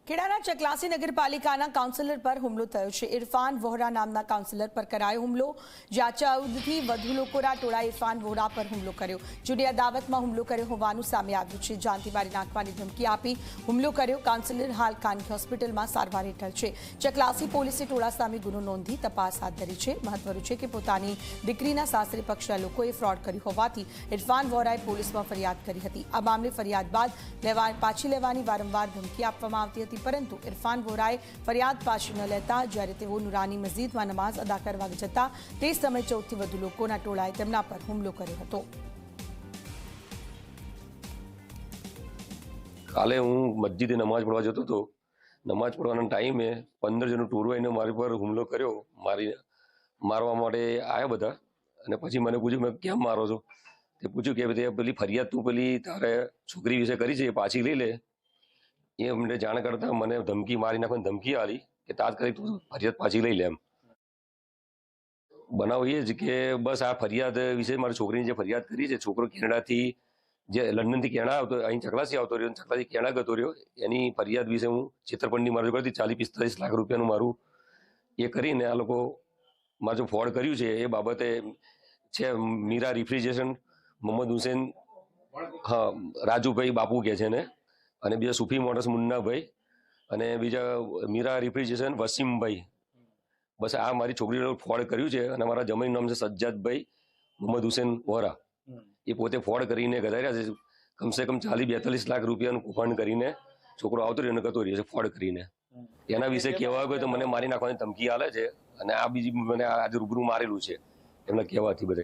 ખેડાના ચકલાસી નગરપાલિકાના કાઉન્સિલર પર હુમલો થયો છે। ઇરફાન વોહરા નામના કાઉન્સિલર પર કરાયો હુમલો, જ્યાં 14 થી વધુ લોકોના ટોળાએ ઇરફાન વોહરા પર હુમલો કર્યો। જુદી અદાવતમાં હુમલો કર્યો હોવાનું સામે આવ્યું છે। જાનથી મારી નાખવાની ધમકી આપી હુમલો કર્યો। કાઉન્સિલર હાલ ખાનગી હોસ્પિટલમાં સારવાર હેઠળ છે। ચકલાસી પોલીસે ટોળા સામે ગુનો નોંધી તપાસ હાથ ધરી છે। મહત્વનું છે કે પોતાની દીકરીના સાસરે પક્ષના લોકોએ ફ્રોડ કર્યું હોવાથી ઇરફાન વોહરાએ પોલીસમાં ફરિયાદ કરી હતી। આ મામલે ફરિયાદ બાદ પાછી લેવાની વારંવાર ધમકી આપવામાં આવતી હતી, પરંતુ ઇરફાન વોહરાએ ફરિયાદ પાછી ન લેતા જ્યારે તેઓ નુરાની મસ્જિદમાં નમાઝ અદા કરવા જતા તે સમયે 14 થી વધુ લોકોના ટોળાએ તેમના પર હુમલો કર્યો હતો। કાલે હું મસ્જિદે નમાઝ પડવા જતો હતો। નમાઝ પડવાના ટાઈમે 15 જણનું ટોળું આવીને મારી પર હુમલો કર્યો। મારવા માટે આવ્યા બધા, અને પછી મને પૂછ્યું મેં કેમ મારો છો? તે પૂછ્યું કે તે પેલી ફરિયાદ તું પેલી તારે છોકરી વિશે કરી છે એ પાછી લઈ લે। એ અમને જાણ કરતા મને ધમકી મારી નાખવાની ધમકી આલી કે તાત્કાલિક તું ફરિયાદ પાછી લઈ લે એમ। બનાવ એ જ કે બસ આ ફરિયાદ વિશે મારી છોકરીની જે ફરિયાદ કરી છે, છોકરો કેનેડાથી જે લંડનથી કેનેડા આવતો, અહીં ચકલાસી આવતો રહ્યો, ચકલાસી કેનેડા ગતો રહ્યો, એની ફરિયાદ વિશે હું છેતરપિંડી મારી કરતી 40-45 લાખ રૂપિયાનું મારું એ કરીને આ લોકો મારું જો ફ્રોડ કર્યું છે એ બાબતે છે મીરા રિફ્રિજરેશન મોહમ્મદ હુસેન, હા રાજુભાઈ બાપુ કે છે ને, અને બીજા સુફી મોટર્સ મુન્નાભાઈ, અને બીજા મીરા રિફ્રિજરેશન વસીમભાઈ। બસ આ મારી છોકરીઓ ફ્રોડ કર્યું છે, અને મારા જમાઈનું નામ છે સજ્જાદભાઈ મોહમ્મદ હુસેન વોહરા। એ પોતે ફ્રોડ કરીને ગધાર્યા છે। કમસે કમ 40-42 લાખ રૂપિયાનું કૌભાંડ કરીને છોકરો આવતો રહ્યો અને ગતો રહ્યો છે ફ્રોડ કરીને। એના વિશે કહેવા હોય તો મને મારી નાખવાની ધમકી આલે છે, અને આ બીજી મને આજે રૂબરૂ મારેલું છે એમના કહેવાથી બધે।